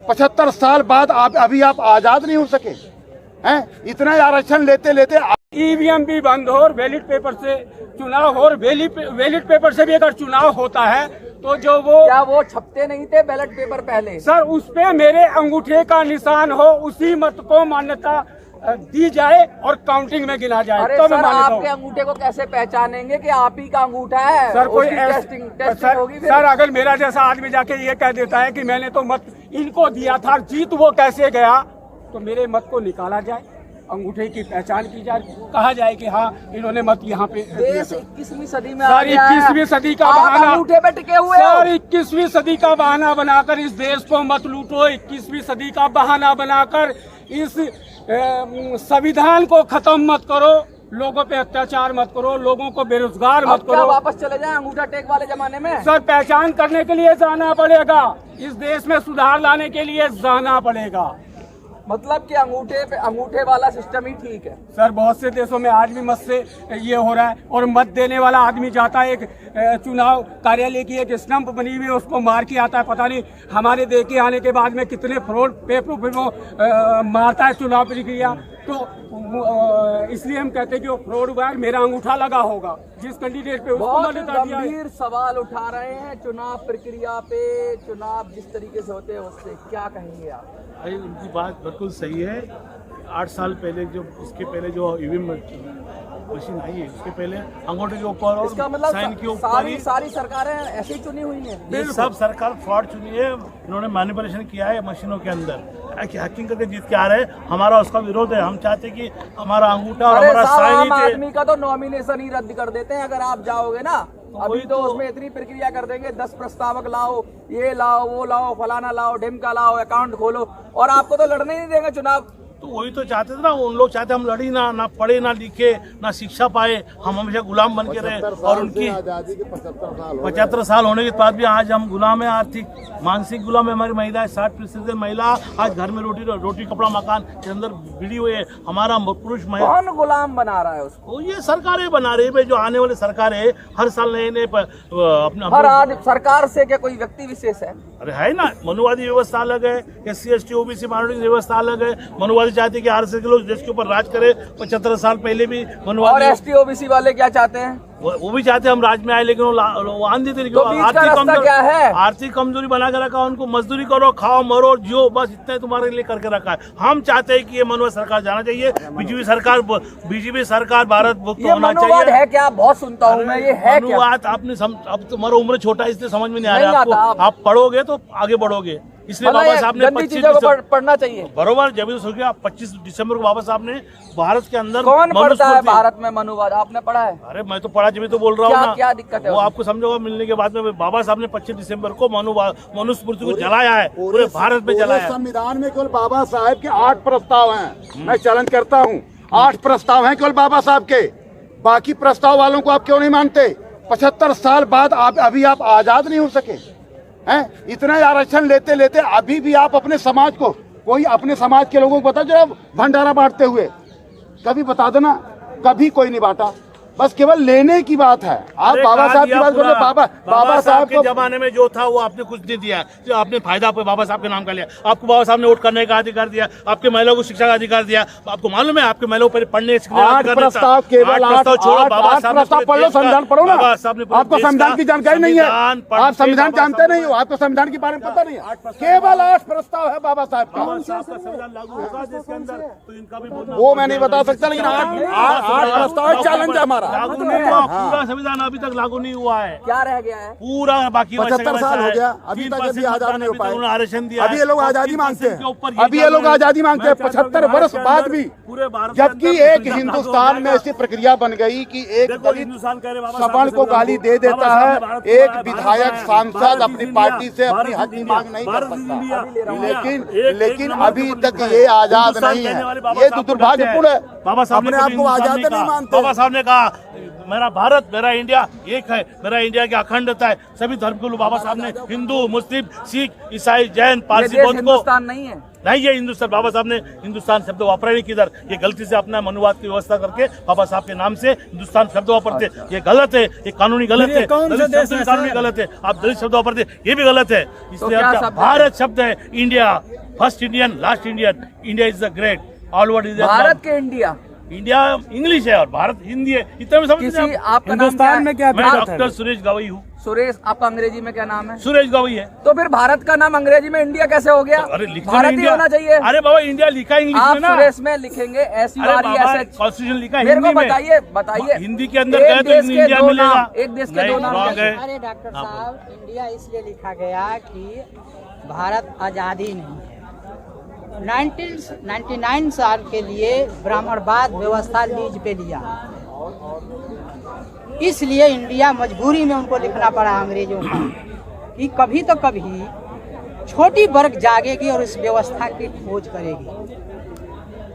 75 साल बाद अभी आप आजाद नहीं हो सके हैं? इतना आरक्षण लेते लेते ईवीएम भी बंद हो और बैलेट पेपर से चुनाव हो और बैलेट पेपर से भी अगर चुनाव होता है तो जो वो छपते नहीं थे बैलेट पेपर पहले? सर उस पे मेरे अंगूठे का निशान हो, उसी मत को मान्यता दी जाए और काउंटिंग में गिना जाए। अरे तो सर आपके अंगूठे को कैसे पहचानेंगे कि आप ही का अंगूठा है? सर कोई टेस्टिंग होगी फिर? सर अगर मेरा जैसा आदमी जाके ये कह देता है कि मैंने तो मत इनको दिया था, जीत वो कैसे गया, तो मेरे मत को निकाला जाए, अंगूठे की पहचान की जाए, कहा जाए कि हाँ इन्होंने मत यहाँ पे। देश 21वीं सदी में सर 21वीं सदी का बहाना, अंगूठे पे टिके हुए सर 21वीं सदी का बहाना बनाकर इस देश को मत लूटो। 21वीं सदी का बहाना बनाकर इस संविधान को खत्म मत करो, लोगों पे अत्याचार मत करो, लोगों को बेरोजगार मत करो। वापस चले जाए अंगूठा टेक वाले जमाने में? सर पहचान करने के लिए जाना पड़ेगा, इस देश में सुधार लाने के लिए जाना पड़ेगा। मतलब कि अंगूठे वाला सिस्टम ही ठीक है? सर बहुत से देशों में आज भी मत से ये हो रहा है, और मत देने वाला आदमी जाता है, एक चुनाव कार्यालय की एक स्टंप बनी हुई है, उसको मार के आता है। पता नहीं हमारे देश के आने के बाद में कितने फ्रॉड पेपर पे वो मारता है चुनाव प्रक्रिया। तो इसलिए हम कहते हैं कि वो फ्रॉड हुआ है, मेरा अंगूठा लगा होगा जिस कैंडिडेट पे, बहुत गंभीर सवाल उठा रहे हैं चुनाव प्रक्रिया पे, चुनाव जिस तरीके से होते हैं उससे क्या कहेंगे आप? भाई उनकी बात बिल्कुल सही है। 8 साल पहले इसके पहले जो ईवीएम मशीन आई है, उसके पहले अंगूठे के ऊपर और साइन के ऊपर सारी सरकारें ऐसे ही चुनी हुई हैं। ये सब सरकार फ्रॉड चुनी है, इन्होंने मैनिपुलेशन किया है मशीनों के अंदर, हैकिंग करके जीत के आ रहे हैं। हमारा उसका विरोध है, हम चाहते कि हमारा अंगूठा और हमारा साइन आदमी का तो नॉमिनेशन ही रद्द कर देते हैं अगर आप जाओगे ना। अभी तो उसमें इतनी प्रक्रिया कर देंगे, 10 प्रस्तावक लाओ, ये लाओ, वो लाओ, फलाना लाओ, ढिमका लाओ, अकाउंट खोलो, और आपको तो लड़ने ही नहीं देंगे चुनाव। तो वही तो चाहते थे ना, उन लोग चाहते हम लड़ी ना पढ़े ना लिखे ना शिक्षा पाए, हम हमेशा गुलाम बन के रहे। और उनकी 75 साल होने के बाद भी आज हम गुलाम है, आर्थिक मानसिक गुलाम है। हमारी महिला 60% महिला आज घर में रोटी कपड़ा मकान के अंदर भिड़ी हुई है। हमारा पुरुष महिला कौन गुलाम बना रहा है उसको? ये सरकारें बना रही है, जो आने वाली सरकारें हर साल नए अपने सरकार से क्या कोई व्यक्ति विशेष है? अरे है ना, मनुवादी व्यवस्था अलग है, SC ST OBC माइनॉरिटी व्यवस्था अलग है। मनुवादी चाहते कि RSS के लोग देश के ऊपर राज करे। 75 साल पहले भी मनुवादी। और ST OBC वाले क्या चाहते हैं? वो भी चाहते हम राज में आए, लेकिन वो आंधी तरीके क्या है? आर्थिक कमजोरी बना के रखा, उनको मजदूरी करो, खाओ मरो जियो, बस इतना ही तुम्हारे लिए करके रखा है। हम चाहते हैं कि ये मनुवाद सरकार जाना चाहिए। बीजेपी सरकार भारत मुक्त होना चाहिए। है क्या? बहुत सुनता हूँ मैं, ये है क्या? आपने अब तुम्हारा उम्र छोटा है इसलिए समझ में नहीं आ रहा आपको। आप पढ़ोगे तो आगे बढ़ोगे, इसलिए बाबा साहब ने 25 पढ़ना चाहिए। बरोबर, जब 25 दिसंबर को बाबा साहब ने भारत के अंदर कौन पढ़ता है भारत में मनुवाद? आपने पढ़ा है? अरे मैं तो पढ़ा, जब तो बोल रहा हूँ ना। क्या दिक्कत है? वो आपको समझोगा मिलने के बाद में। बाबा साहब ने 25 दिसंबर को मनुस्मृति को जलाया है, पूरे भारत में जलाया है। संविधान में केवल बाबा साहब के 8 प्रस्ताव हैं। मैं चैलेंज करता हूँ, 8 प्रस्ताव हैं केवल बाबा साहब के, बाकी प्रस्ताव वालों को आप क्यों नहीं मानते? 75 साल बाद अभी आप आजाद नहीं हो सके हैं? इतना आरक्षण लेते लेते अभी भी आप अपने समाज को, कोई अपने समाज के लोगों को बता जो भंडारा बांटते हुए कभी बता देना, कभी कोई नहीं बांटा, बस केवल लेने की बात है। आप बाबा साहब की बात करो, बाबा साहब के जमाने में जो था वो आपने कुछ नहीं दिया, जो आपने फायदा बाबा साहब के नाम का लिया। आपको बाबा साहब ने वोट करने का अधिकार दिया, आपके महिलाओं को शिक्षा का अधिकार दिया। आपको मालूम है आपके महिलाओं पर पढ़ने छोड़ो, बाबा साहब पढ़ लो, संविधान पढ़ो ना। आपको संविधान की जानकारी नहीं है, आप संविधान जानते नहीं हो, आपको संविधान के बारे में पता नहीं है। केवल 8 प्रस्ताव है बाबा साहब का, संविधान लागू होगा जिसके अंदर, तो इनका भी वो मैं नहीं बता सकता, लेकिन 8 प्रस्ताव चैलेंज है हमारा। लागू नहीं हुआ, पूरा संविधान अभी तक लागू नहीं हुआ है। क्या रह गया है? पूरा बाकी 75 साल हो गया, अभी तक अभी आजाद नहीं हो पाए। आरक्षण दिया, अभी ये लोग आजादी मांगते हैं, अभी ये लोग आजादी मांगते हैं 75 वर्ष बाद भी। जबकि एक हिंदुस्तान में ऐसी प्रक्रिया बन गई कि एक दलित सवर्ण को गाली दे देता है, एक विधायक सांसद अपनी पार्टी से अपनी हक की मांग नहीं कर सकता। लेकिन अभी तक ये आजाद नहीं है, ये तो दुर्भाग्यपूर्ण है। बाबा साहब अपने आप को आजाद नहीं मानते। बाबा साहब ने कहा मेरा भारत, मेरा इंडिया एक है। मेरा इंडिया की अखंडता है। सभी धर्म को बाबा साहब ने, हिंदू, मुस्लिम, सिख, ईसाई, जैन, ये पारसी, देश बौद्ध को हिंदुस्तान नहीं है। नहीं, ये हिंदुस्तान, बाबा साहब ने हिंदुस्तान शब्द वापरा नहीं किधर। ये गलती से अपना मनुवाद की व्यवस्था करके बाबा साहब के नाम से हिंदुस्तान शब्द वापरते। ये गलत है, ये कानूनी गलत है, दलित शब्द कानूनी गलत है। आप दलित शब्द वापरते, ये भी गलत है। इसलिए क्या आपका शब्द है? भारत शब्द है। India, first Indian, last Indian. India is the great, all world is Bharat के इंडिया, इंडिया इंग्लिश है और भारत हिंदी है। इतना में समझते किसी हैं आप? आपका नाम क्या है? मैं डॉक्टर सुरेश गवई हूँ। सुरेश, आपका अंग्रेजी में क्या नाम है? सुरेश गवई है। तो फिर भारत का नाम अंग्रेजी में इंडिया कैसे हो गया? अरे लिखा भारत ही इंडिया होना चाहिए। अरे बाबा, इंडिया लिखा इंग्लिश आप में ना। सुरेश में लिखेंगे SURESH। कॉन्स्टिट्यूशन लिखा मेरे को हिंदी में। बताइए हिंदी के अंदर एक गए तो देश के इंडिया दो मिलेगा। नाम, एक देश के नहीं, दो नाम wrong क्या है। अरे डॉक्टर साहब, इंडिया इसलिए लिखा गया कि भारत आज़ादी नहीं है। 1999 साल के लिए ब्राह्मणवाद व्यवस्था लीज पे लिया, इसलिए इंडिया मजबूरी में उनको लिखना पड़ा अंग्रेजों का कि कभी तो कभी छोटी वर्ग जागेगी और इस व्यवस्था की खोज करेगी।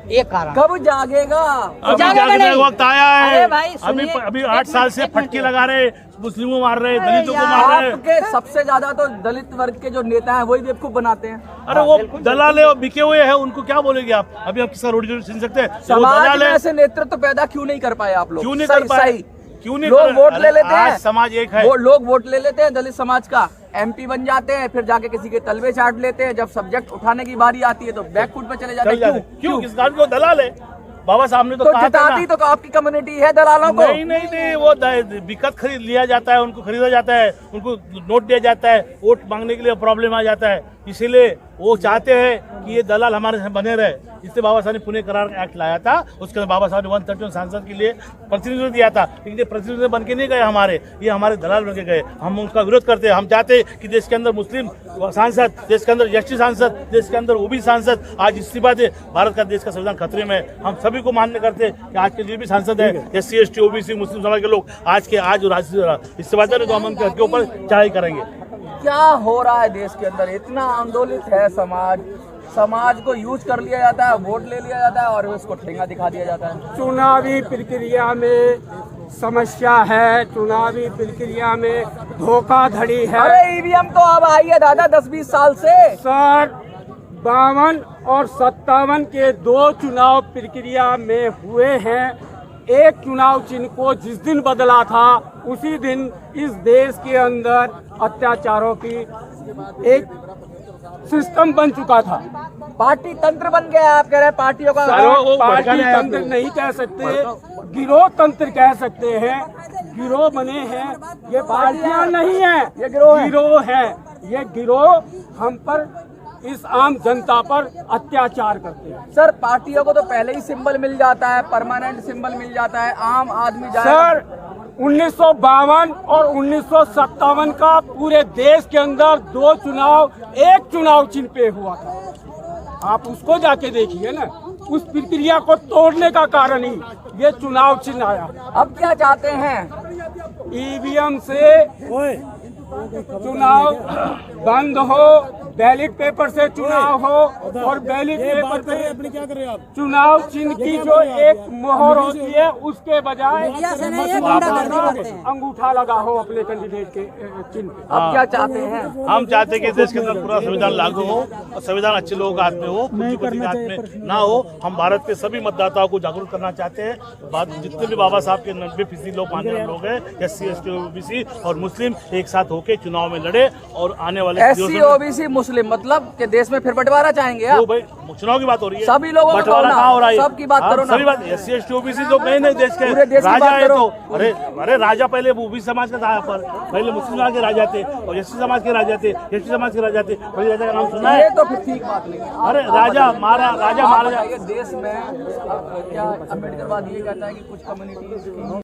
ये कारण कब जागेगा? अभी जागेगा जागने नहीं। का वक्त आया है। अरे भाई, सुनिए, अभी एक 8 साल से मिनट, फटके लगा रहे, मुस्लिमों मार रहे, दलितों को मार रहे। आपके सबसे ज्यादा तो दलित वर्ग के जो नेता हैं वही बेवकूफ बनाते हैं। अरे वो दलाल है, वो बिके हुए हैं, उनको क्या बोलेंगे आप? अभी आप किसका रोटी छीन सकते हैं? वो समाज दलाल में है। ऐसे नेतृत्व पैदा क्यों नहीं कर पाए आप लोग? क्यों नहीं सही- कर पाए? सही। क्यों नहीं लोग कर- वोट ले अरे लेते हैं, आज समाज एक है। वो लोग वोट ले लेते हैं दलित समाज का, MP बन जाते हैं, फिर जाके किसी के तलवे चाट लेते हैं। जब सब्जेक्ट उठाने की बारी आती है तो बैकफुट पे चले जाते चल हैं। जाते। क्यों? किस कारण को दलाल है? बाबा साहब ने तो तो कहा था जिताती ना। तो आपकी कम्युनिटी है दलालों को। नहीं, वो बिकट खरीद लिया जाता है, उनको खरीदा जाता है, उनको नोट दिया जाता है, वोट मांगने के लिए प्रॉब्लम आ जाता है। इसीलिए वो चाहते हैं कि ये दलाल हमारे साथ बने रहे। इसलिए बाबा साहब ने पुणे करार एक्ट लाया था। उसके बाद बाबा साहब ने 131 सांसद के लिए प्रतिनिधित्व दिया था, लेकिन ये प्रतिनिधि बन के नहीं गए हमारे, ये हमारे दलाल बन के गए। हम उनका विरोध करते हैं। हम चाहते हैं कि देश के अंदर मुस्लिम सांसद, देश के अंदर एसटी सांसद, देश के अंदर ओबीसी सांसद आज इस्तीफा दे। भारत का देश का संविधान खतरे में है। हम सभी को मान्य करते हैं कि आज के लिए भी सांसद है SC ST OBC मुस्लिम समाज के लोग आज इस्तीफा दे तो हम उनके हक के ऊपर चढ़ाई करेंगे। क्या हो रहा है देश के अंदर? इतना आंदोलित है समाज को यूज कर लिया जाता है, वोट ले लिया जाता है और उसको ठेंगा दिखा दिया जाता है। चुनावी प्रक्रिया में समस्या है, चुनावी प्रक्रिया में धोखाधड़ी है। अरे EVM तो अब आई है दादा 10-20 साल से। सर, 52 और 57 के 2 चुनाव प्रक्रिया में हुए हैं। एक चुनाव चिन्ह को जिस दिन बदला था उसी दिन इस देश के अंदर अत्याचारों की एक सिस्टम बन चुका था। पार्टी तंत्र बन गया है। आप कह रहे हैं पार्टियों का? सर, पार्टी तंत्र नहीं कह सकते, गिरोह तंत्र कह सकते हैं। गिरोह बने हैं, ये पार्टियां नहीं है, ये गिरोह है। गिरोह है। ये गिरोह हम पर, इस आम जनता पर अत्याचार करते हैं। सर, पार्टियों को तो पहले ही सिंबल मिल जाता है, परमानेंट सिंबल मिल जाता है, आम आदमी जाएगा। सर, 1952 और 1957 का पूरे देश के अंदर 2 चुनाव एक चुनाव चिन्ह पे हुआ था। आप उसको जाके देखिए ना। उस प्रक्रिया को तोड़ने का कारण ही ये चुनाव चिन्ह आया। अब क्या चाहते हैं? EVM से चुनाव बंद हो, बैलेट पेपर से चुनाव हो और बैलेट पेपर पे क्या कर रहे हो आप? चुनाव चिन्ह की जो एक मोहर होती है उसके बजाय अंगूठा लगा हो अपने कैंडिडेट के चिन्ह पे। अब क्या चाहते हैं? हम चाहते हैं कि देश के अंदर पूरा संविधान लागू हो और संविधान अच्छे लोगों के हाथ में हो, पूंजीपति के हाथ में ना हो। हम भारत के सभी मतदाताओं को जागरूक करना चाहते हैं। जितने भी बाबा साहब के 90% लोग मानने वाले लोग हैं, SC ST OBC और मुस्लिम एक साथ होके चुनाव में लड़े और आने वाले SC OBC मुस्लिम मतलब कि देश में फिर बंटवारा चाहेंगे आप? वो भाई चुनाव की बात हो रही है, सभी लोगों का बंटवारा कहो ना, कहाँ हो रहा है? सबकी बात करो ना। सभी बात SC ST OBC तो मेन है, देश पूरे देश के की राजा बात है। करो। तो अरे राजा पहले OBC समाज का था, यहाँ पर पहले मुस्लिम समाज के राजा थे और SC समाज के राजा थे, ST समाज के राजा थे। कोई राजा का नाम सुना है? ये तो फिर ठीक बात नहीं है। अरे राजा महाराजा बताइए, देश में क्या अम्बेडकरवाद ये कहता है कि कुछ कम्युनिटी